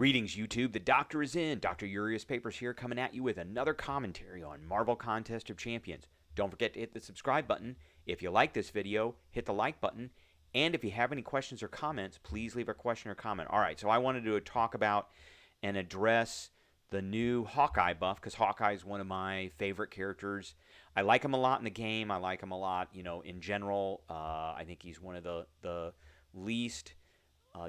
Greetings, YouTube. The doctor is in. Dr. Urias Papers here, coming at you with another commentary on Marvel Contest of Champions. Don't forget to hit the subscribe button. If you like this video, hit the like button. And if you have any questions or comments, please leave a question or comment. All right, so I wanted to talk about and address the new Hawkeye buff, because Hawkeye is one of my favorite characters. I like him a lot in the game. I like him a lot, in general. I think he's one of the least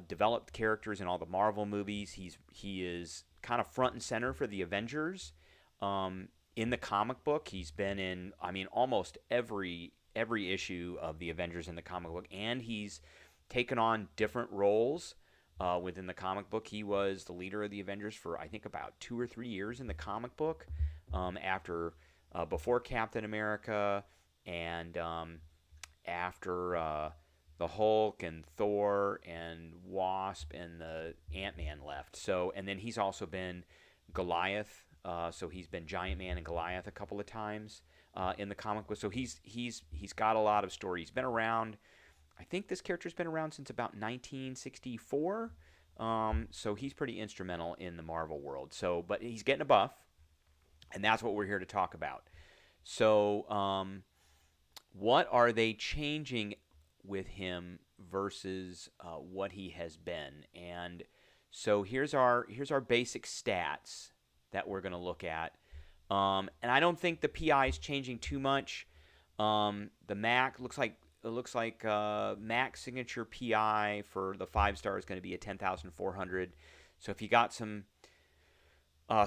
developed characters in all the Marvel movies. He is kind of front and center for the Avengers. In the comic book, he's been in, almost every issue of the Avengers in the comic book, and he's taken on different roles within the comic book. He was the leader of the Avengers for, I think, about 2 or 3 years in the comic book, before Captain America and after the Hulk and Thor and Wasp and the Ant-Man left. So, and then he's also been Goliath. So he's been Giant Man and Goliath a couple of times in the comic book. So he's got a lot of story. He's been around. I think this character's been around since about 1964. So he's pretty instrumental in the Marvel world. So, but he's getting a buff, and that's what we're here to talk about. So, what are they changing with him versus what he has been? And so here's our basic stats that we're going to look at. And I don't think the PI is changing too much. The Mac looks like Mac signature PI for the 5-star is going to be at 10,400. So if you got some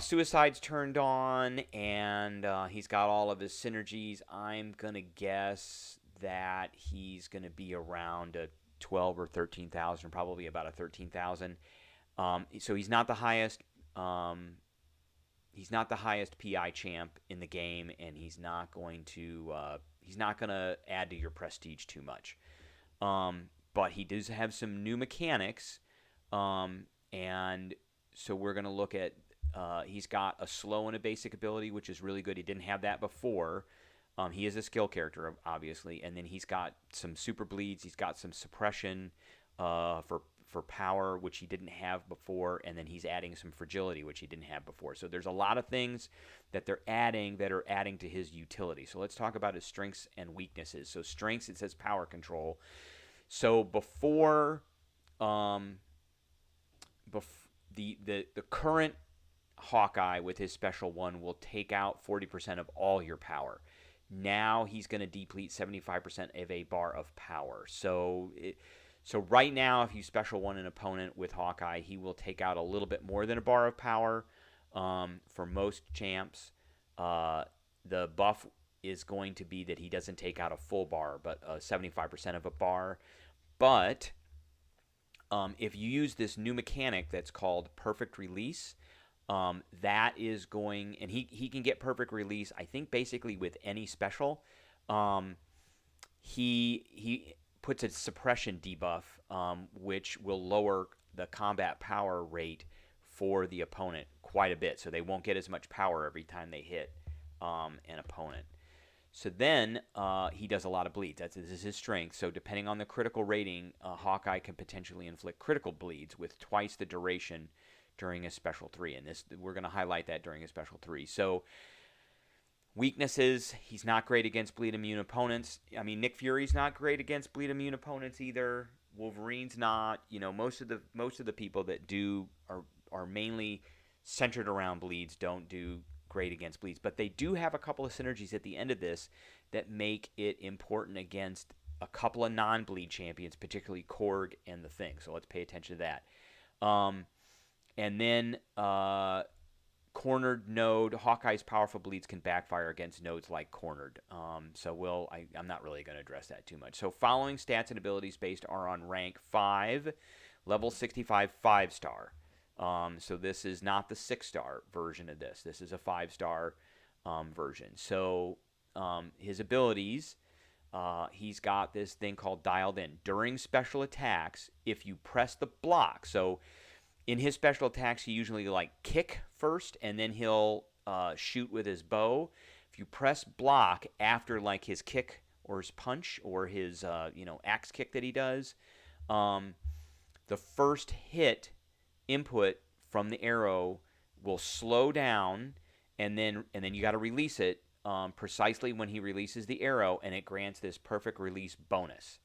suicides turned on and he's got all of his synergies, I'm going to guess that he's going to be around a 12 or 13,000, probably about a 13,000. So he's not the highest. He's not the highest PI champ in the game, and he's not going to add to your prestige too much. But he does have some new mechanics, and so we're going to look at. He's got a slow and a basic ability, which is really good. He didn't have that before. He is a skill character, obviously, and then he's got some super bleeds. He's got some suppression for power, which he didn't have before, and then he's adding some fragility, which he didn't have before. So there's a lot of things that they're adding that are adding to his utility. So let's talk about his strengths and weaknesses. So strengths, it says power control. So before the current Hawkeye with his Special One will take out 40% of all your power. Now he's going to deplete 75% of a bar of power. So right now, if you Special One an opponent with Hawkeye, he will take out a little bit more than a bar of power. For most champs, the buff is going to be that he doesn't take out a full bar, but 75% of a bar. But if you use this new mechanic that's called Perfect Release, that is going, and he can get Perfect Release, I think, basically with any special. He puts a suppression debuff, which will lower the combat power rate for the opponent quite a bit, so they won't get as much power every time they hit an opponent. So then he does a lot of bleeds. This is his strength. So depending on the critical rating, Hawkeye can potentially inflict critical bleeds with twice the duration during his Special 3, and we're going to highlight that during his Special 3. So weaknesses, he's not great against bleed immune opponents. Nick Fury's not great against bleed immune opponents either. Wolverine's not. Most of the people that do are mainly centered around bleeds, don't do great against bleeds, but they do have a couple of synergies at the end of this that make it important against a couple of non-bleed champions, particularly Korg and the Thing. So let's pay attention to that. And then cornered node, Hawkeye's powerful bleeds can backfire against nodes like cornered. So I'm not really going to address that too much. So following stats and abilities based are on rank 5, level 65, 5-star. So this is not the 6-star version of this. This is a 5-star version. So his abilities, he's got this thing called Dialed In. During special attacks, if you press the block, so in his special attacks, he usually kick first, and then he'll shoot with his bow. If you press block after his kick or his punch or his axe kick that he does, the first hit input from the arrow will slow down, and then you got to release it precisely when he releases the arrow, and it grants this perfect release bonus.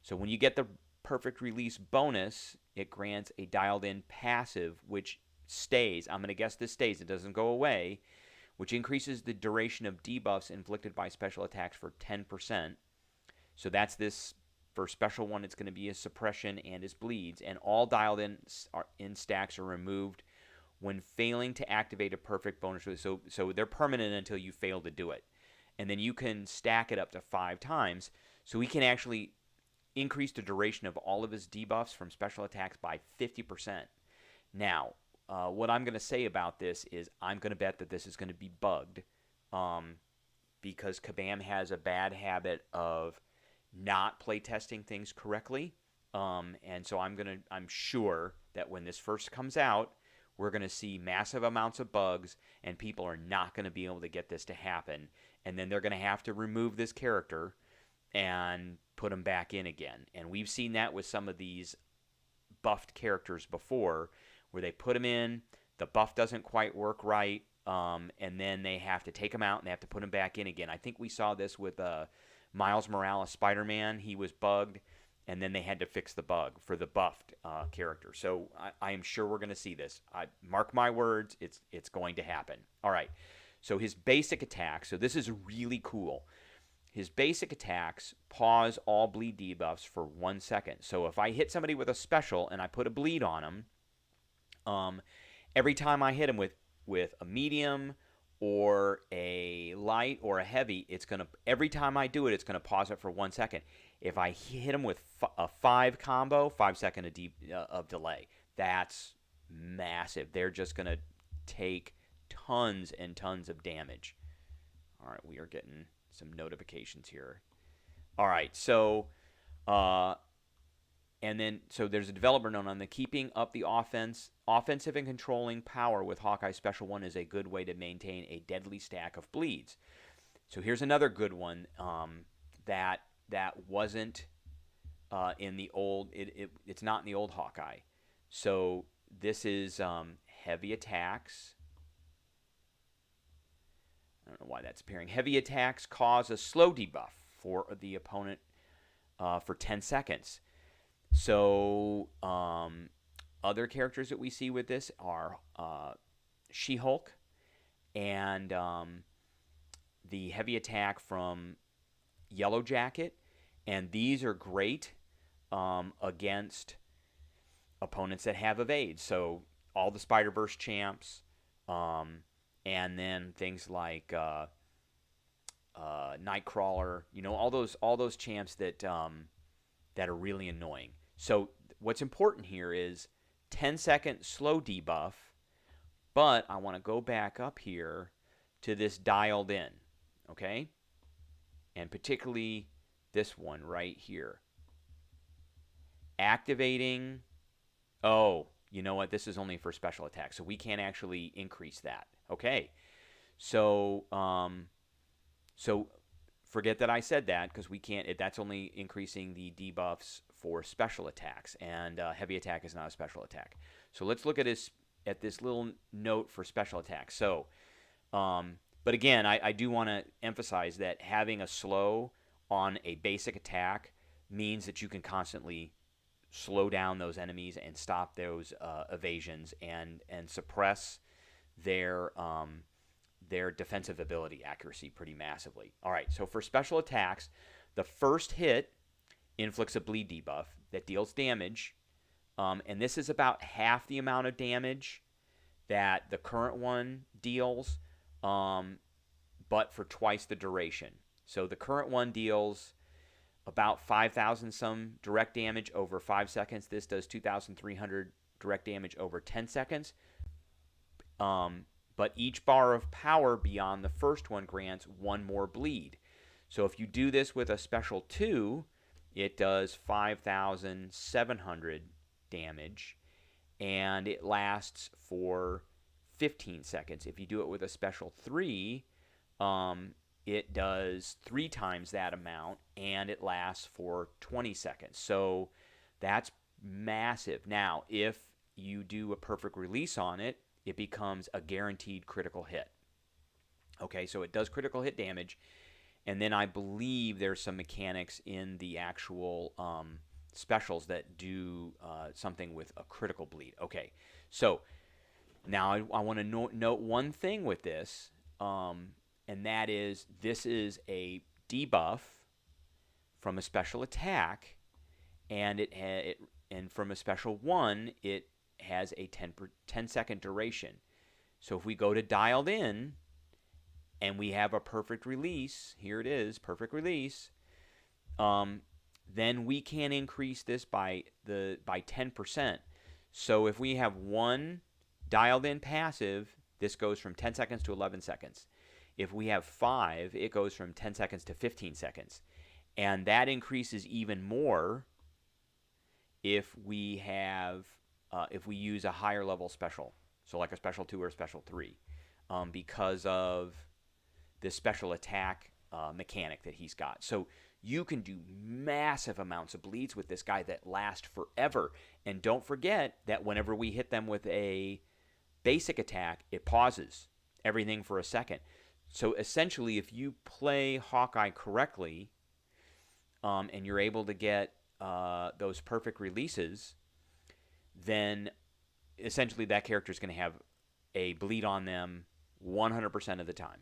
So when you get the perfect release bonus, it grants a dialed in passive, which stays. I'm going to guess this stays. It doesn't go away, which increases the duration of debuffs inflicted by special attacks for 10%. So that's this. For Special One, it's going to be his suppression and his bleeds, and all dialed in stacks are removed when failing to activate a perfect bonus. So they're permanent until you fail to do it. And then you can stack it up to 5 times. So he can actually increase the duration of all of his debuffs from special attacks by 50%. Now, what I'm going to say about this is I'm going to bet that this is going to be bugged because Kabam has a bad habit of not playtesting things correctly. And so I'm sure that when this first comes out, we're going to see massive amounts of bugs, and people are not going to be able to get this to happen. And then they're going to have to remove this character and put him back in again. And we've seen that with some of these buffed characters before, where they put him in, the buff doesn't quite work right, and then they have to take him out and they have to put him back in again. I think we saw this with Miles Morales Spider-Man. He was bugged, and then they had to fix the bug for the buffed character. So I am sure we're going to see this. Mark my words, it's going to happen. All right, so his basic attack, so this is really cool. His basic attacks pause all bleed debuffs for 1 second. So if I hit somebody with a special and I put a bleed on him, every time I hit him with a medium or a light or a heavy, every time I do it, it's going to pause it for 1 second. If I hit him with a 5 combo, 5 second of delay. That's massive. They're just going to take tons and tons of damage. All right, we are getting some notifications here. All right, so so there's a developer note on the keeping up the offensive and controlling power with Hawkeye Special One is a good way to maintain a deadly stack of bleeds. So here's another good one that wasn't in the old. It's not in the old Hawkeye. So this is heavy attacks. I don't know why that's appearing. Heavy attacks cause a slow debuff for the opponent for 10 seconds. So other characters that we see with this are She-Hulk and the heavy attack from Yellow Jacket. And these are great against opponents that have evade. So all the Spider-Verse champs, and then things like Nightcrawler, all those champs that are really annoying. So what's important here is 10-second slow debuff, but I want to go back up here to this dialed in, okay? And particularly this one right here. Activating, you know what? This is only for special attacks, so we can't actually increase that. Okay, so forget that I said that, because we can't. That's only increasing the debuffs for special attacks, and heavy attack is not a special attack. So let's look at this little note for special attacks. So, but again, I do want to emphasize that having a slow on a basic attack means that you can constantly slow down those enemies and stop those evasions and suppress their defensive ability accuracy pretty massively. All right, so for special attacks, the first hit inflicts a bleed debuff that deals damage, and this is about half the amount of damage that the current one deals, but for twice the duration. So the current one deals about 5,000 some direct damage over 5 seconds. This does 2,300 direct damage over 10 seconds. But each bar of power beyond the first one grants 1 more bleed. So if you do this with a special 2, it does 5,700 damage, and it lasts for 15 seconds. If you do it with a special 3, it does 3 times that amount, and it lasts for 20 seconds. So that's massive. Now, if you do a perfect release on it, it becomes a guaranteed critical hit. Okay, so it does critical hit damage, and then I believe there's some mechanics in the actual specials that do something with a critical bleed. Okay, so now I want to note one thing with this, and that is this is a debuff from a special attack, and and from a special one, it has a 10-second duration. So if we go to dialed in, and we have a perfect release, here it is, perfect release, then we can increase this by 10%. So if we have one dialed in passive, this goes from 10 seconds to 11 seconds. If we have 5, it goes from 10 seconds to 15 seconds. And that increases even more if we have if we use a higher level special, so like a special 2 or a special 3, because of this special attack mechanic that he's got. So you can do massive amounts of bleeds with this guy that last forever. And don't forget that whenever we hit them with a basic attack, it pauses everything for a second. So essentially, if you play Hawkeye correctly, and you're able to get those perfect releases, then essentially that character is going to have a bleed on them 100% of the time.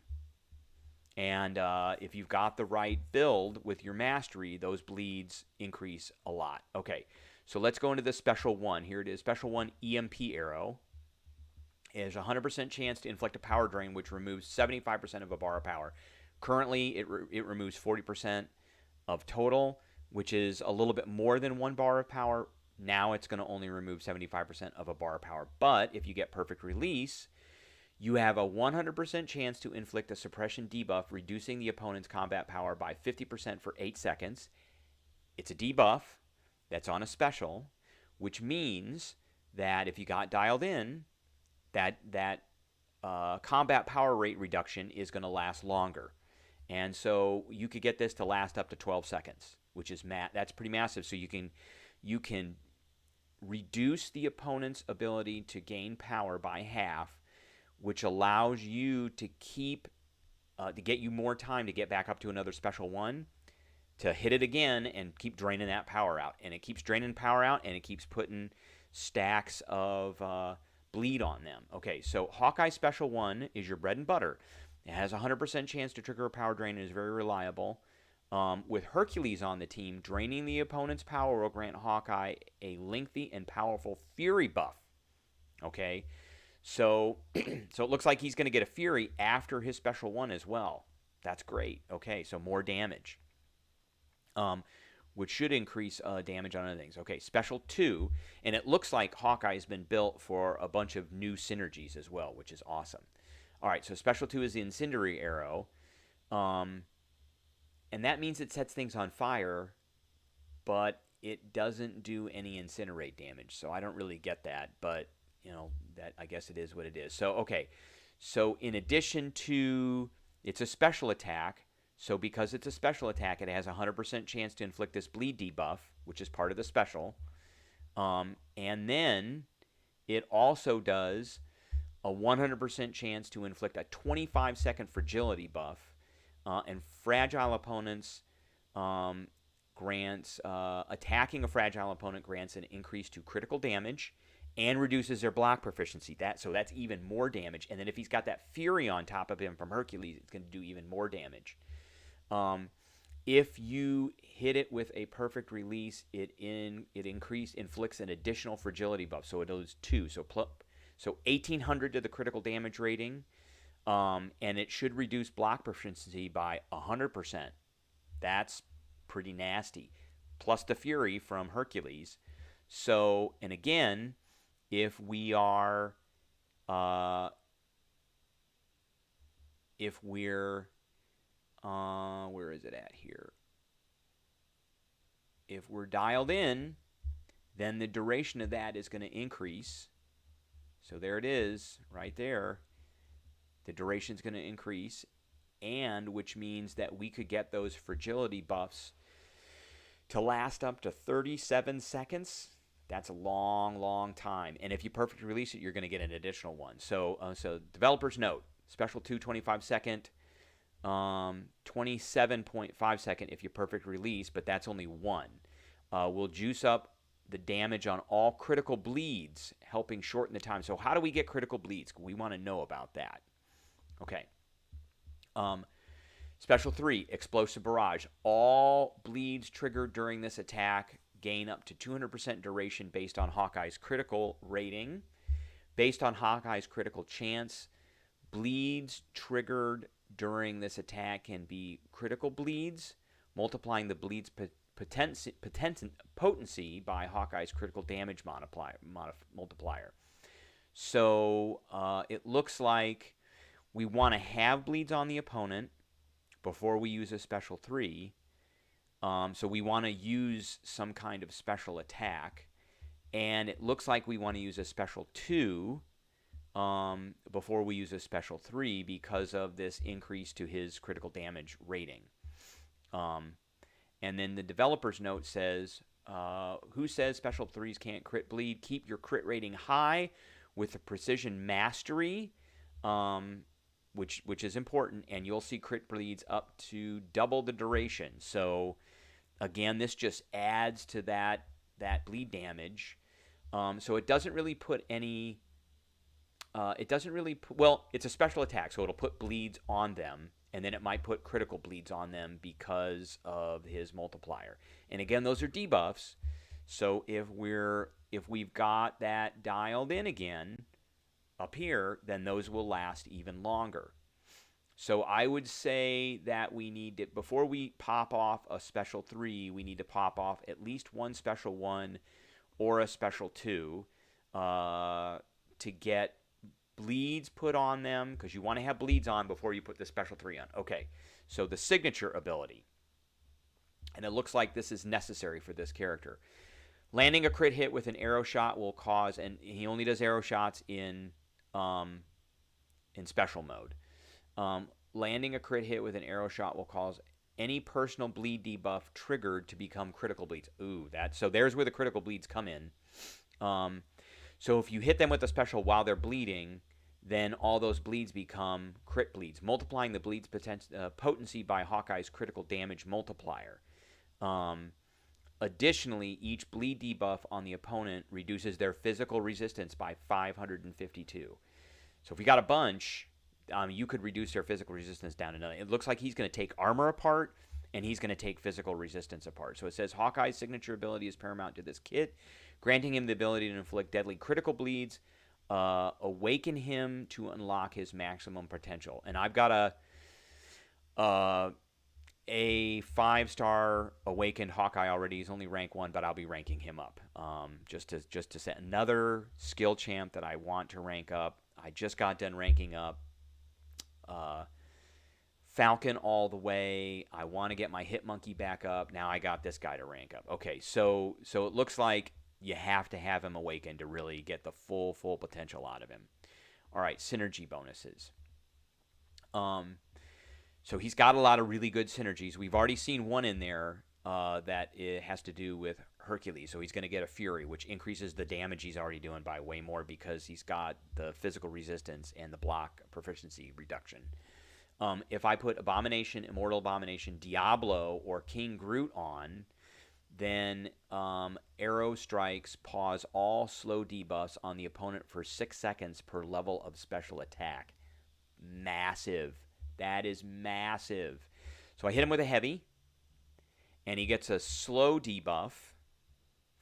And if you've got the right build with your mastery, those bleeds increase a lot. Okay, so let's go into the special one. Here it is, special one EMP Arrow. It has a 100% chance to inflict a power drain, which removes 75% of a bar of power. Currently, it removes 40% of total, which is a little bit more than 1 bar of power. Now it's going to only remove 75% of a bar of power. But if you get perfect release, you have a 100% chance to inflict a suppression debuff, reducing the opponent's combat power by 50% for 8 seconds. It's a debuff that's on a special, which means that if you got dialed in, that combat power rate reduction is going to last longer. And so you could get this to last up to 12 seconds, which is that's pretty massive. So you can reduce the opponent's ability to gain power by half, which allows you to to get you more time to get back up to another special one, to hit it again and keep draining that power out. And it keeps draining power out, and it keeps putting stacks of bleed on them. Okay, so Hawkeye Special One is your bread and butter. It has a 100% chance to trigger a power drain and is very reliable. With Hercules on the team, draining the opponent's power will grant Hawkeye a lengthy and powerful Fury buff. Okay, so so it looks like he's going to get a Fury after his Special One as well. That's great. Okay, so more damage, which should increase damage on other things. Okay, Special 2, and it looks like Hawkeye has been built for a bunch of new synergies as well, which is awesome. All right, so Special 2 is the Incendiary Arrow, and that means it sets things on fire, but it doesn't do any incinerate damage, so I don't really get that, but, you know, that I guess it is what it is. So, okay, so in addition to, it's a special attack, so because it's a special attack, it has a 100% chance to inflict this bleed debuff, which is part of the special, and then it also does a 100% chance to inflict a 25-second fragility buff, and fragile opponents grants attacking a fragile opponent grants an increase to critical damage and reduces their block proficiency. So that's even more damage. And then if he's got that Fury on top of him from Hercules, it's going to do even more damage. If you hit it with a perfect release, it inflicts an additional fragility buff. So it does 2. So 1800 to the critical damage rating, and it should reduce block proficiency by 100%. That's pretty nasty. Plus the Fury from Hercules. So, and again, if we are, where is it at here? If we're dialed in, then the duration of that is going to increase. So there it is, right there. The duration is going to increase, and which means that we could get those fragility buffs to last up to 37 seconds. That's a long, long time. And if you perfect release it, you're going to get an additional one. So developer's note: special 2, 25-second, 27.5-second if you perfect release, but that's only one. Will juice up the damage on all critical bleeds, helping shorten the time. So how do we get critical bleeds? We want to know about that. Okay. Special 3, Explosive Barrage. All bleeds triggered during this attack gain up to 200% duration based on Hawkeye's critical rating. Based on Hawkeye's critical chance, bleeds triggered during this attack can be critical bleeds, multiplying the bleed's potency by Hawkeye's critical damage multiplier. So it looks like we want to have bleeds on the opponent before we use a special 3. So we want to use some kind of special attack. And it looks like we want to use a special 2 before we use a special 3 because of this increase to his critical damage rating. And then the developer's note says, who says special 3s can't crit bleed? Keep your crit rating high with the precision mastery, which is important, and you'll see crit bleeds up to double the duration. So again, this just adds to that bleed damage. So it doesn't really put any. Well, it's a special attack, so it'll put bleeds on them, and then it might put critical bleeds on them because of his multiplier. And again, those are debuffs. So if we've got that dialed in again up here, then those will last even longer. So I would say that we need to, before we pop off a special 3, we need to pop off at least one special 1 or a special 2 to get bleeds put on them, because you want to have bleeds on before you put the special 3 on. Okay, so the signature ability, and it looks like this is necessary for this character. Landing a crit hit with an arrow shot will cause, and he only does arrow shots in special mode. Landing a crit hit with an arrow shot will cause any personal bleed debuff triggered to become critical bleeds. Ooh, so there's where the critical bleeds come in. So if you hit them with a special while they're bleeding, then all those bleeds become crit bleeds, multiplying the bleed's potency by Hawkeye's critical damage multiplier. Additionally, each bleed debuff on the opponent reduces their physical resistance by 552. So if you got a bunch, you could reduce their physical resistance down to nothing. It looks like he's going to take armor apart, and he's going to take physical resistance apart. So it says Hawkeye's signature ability is paramount to this kit, granting him the ability to inflict deadly critical bleeds, awaken him to unlock his maximum potential. And I've got a 5-star awakened Hawkeye already. He's only rank 1, but I'll be ranking him up just to set another skill champ that I want to rank up. I just got done ranking up Falcon all the way. I want to get my Hit Monkey back up. Now I got this guy to rank up. Okay, so it looks like you have to have him awakened to really get the full potential out of him. All right, synergy bonuses. So he's got a lot of really good synergies. We've already seen one in there that it has to do with Hercules. So he's going to get a Fury, which increases the damage he's already doing by way more because he's got the physical resistance and the block proficiency reduction. If I put Abomination, Immortal Abomination, Diablo, or King Groot on, then arrow strikes pause all slow debuffs on the opponent for 6 seconds per level of special attack. Massive. That is massive. So I hit him with a heavy, and he gets a slow debuff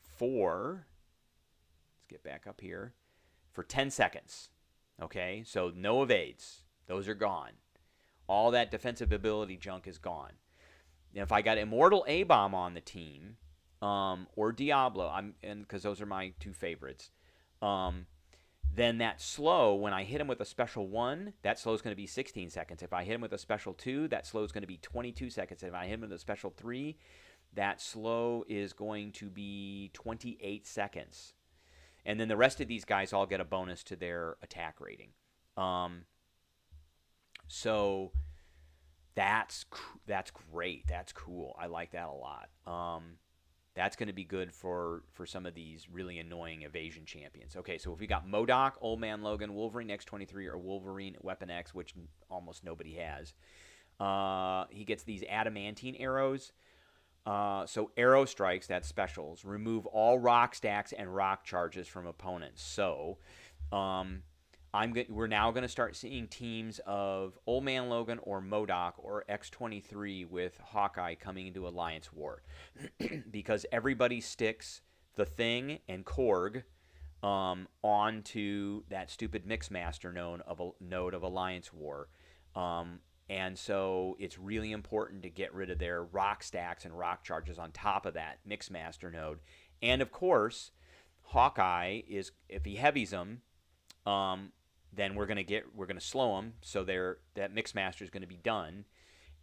for, let's get back up here, for 10 seconds. Okay, so no evades. Those are gone. All that defensive ability junk is gone. And if I got Immortal A-Bomb on the team, or Diablo, because those are my two favorites, then that slow, when I hit him with a special 1, that slow is going to be 16 seconds. If I hit him with a special 2, that slow is going to be 22 seconds. If I hit him with a special 3, that slow is going to be 28 seconds. And then the rest of these guys all get a bonus to their attack rating. So that's great. That's cool. I like that a lot. That's going to be good for some of these really annoying evasion champions. Okay, so if we got MODOK, Old Man Logan, Wolverine X-23, or Wolverine Weapon X, which almost nobody has, he gets these adamantine arrows. So arrow strikes, that's specials, remove all rock stacks and rock charges from opponents. So we're now going to start seeing teams of Old Man Logan or MODOK or X-23 with Hawkeye coming into Alliance War. Because everybody sticks the Thing and Korg onto that stupid Mixmaster node of Alliance War. And so it's really important to get rid of their rock stacks and rock charges on top of that Mixmaster node. And of course, Hawkeye is, if he heavies them, then we're gonna slow him, so that Mixmaster is going to be done.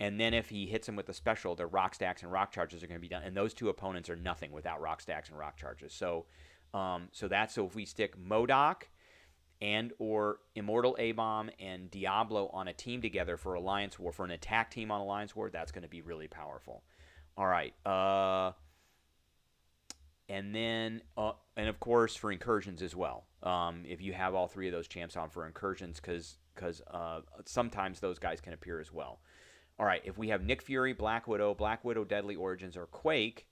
And then if he hits him with a special, their rock stacks and rock charges are going to be done. And those two opponents are nothing without rock stacks and rock charges. So if we stick MODOK and or Immortal A-Bomb and Diablo on a team together for Alliance War, for an attack team on Alliance War, that's going to be really powerful. All right. And then, and of course, for incursions as well. If you have all three of those champs on for incursions, because sometimes those guys can appear as well. All right, if we have Nick Fury, Black Widow, Deadly Origins, or Quake,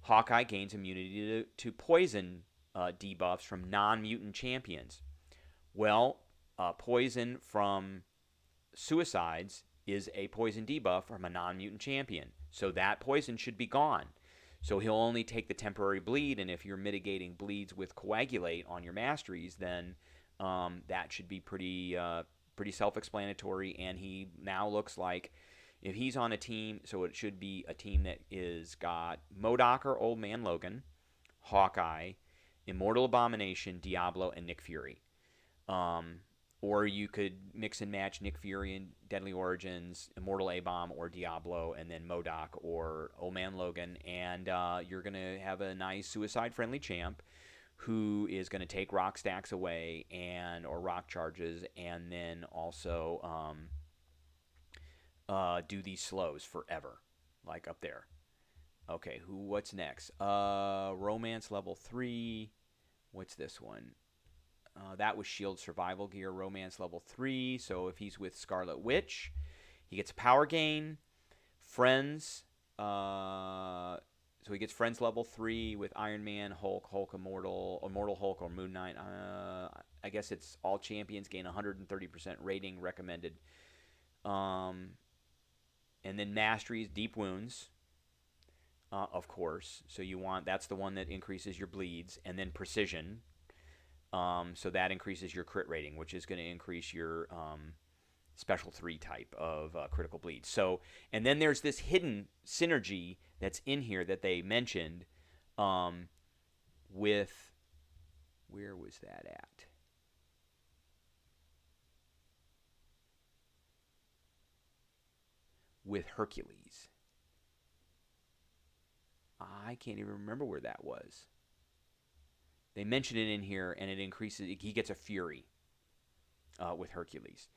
Hawkeye gains immunity to poison debuffs from non-mutant champions. Well, poison from suicides is a poison debuff from a non-mutant champion. So that poison should be gone. So he'll only take the temporary bleed, and if you're mitigating bleeds with Coagulate on your Masteries, then that should be pretty self-explanatory, and he now looks like, if he's on a team, so it should be a team that is got MODOK or Old Man Logan, Hawkeye, Immortal Abomination, Diablo, and Nick Fury. Or you could mix and match Nick Fury and Deadly Origins, Immortal A-Bomb, or Diablo, and then MODOK or Old Man Logan, and you're going to have a nice suicide-friendly champ who is going to take rock stacks away or rock charges, and then also do these slows forever, like up there. Okay, what's next? Romance level 3. What's this one? That was Shield Survival Gear, Romance level 3. So if he's with Scarlet Witch, he gets a power gain. Friends. So he gets Friends level 3 with Iron Man, Hulk Immortal Hulk, or Moon Knight. I guess it's all champions gain 130% rating recommended. And then Masteries, Deep Wounds, of course. So that's the one that increases your bleeds. And then Precision. So that increases your crit rating, which is going to increase your special 3 type of critical bleed. So, and then there's this hidden synergy that's in here that they mentioned with, where was that at? With Hercules. I can't even remember where that was. They mention it in here, and it increases. He gets a Fury with Hercules.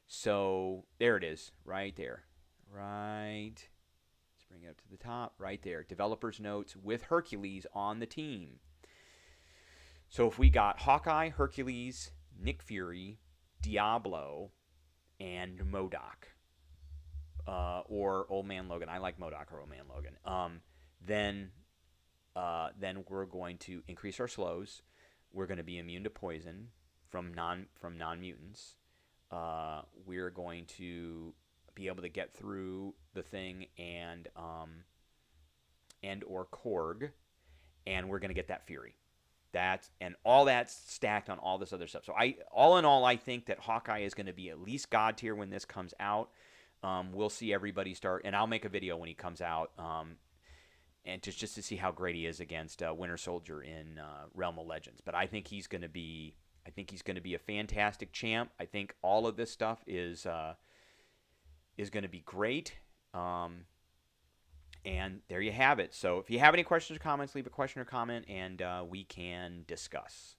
So there it is, right there. Right. Let's bring it up to the top. Right there. Developer's notes with Hercules on the team. So if we got Hawkeye, Hercules, Nick Fury, Diablo, and MODOK, or Old Man Logan. I like MODOK or Old Man Logan. Then we're going to increase our slows. We're going to be immune to poison from non-mutants. We're going to be able to get through the Thing and or Korg, and we're going to get that Fury. And all that's stacked on all this other stuff. So all in all, I think that Hawkeye is going to be at least God tier when this comes out. We'll see everybody start, and I'll make a video when he comes out. And just to see how great he is against Winter Soldier in Realm of Legends. But I think he's going to be a fantastic champ. I think all of this stuff is going to be great. And there you have it. So if you have any questions or comments, leave a question or comment, and we can discuss.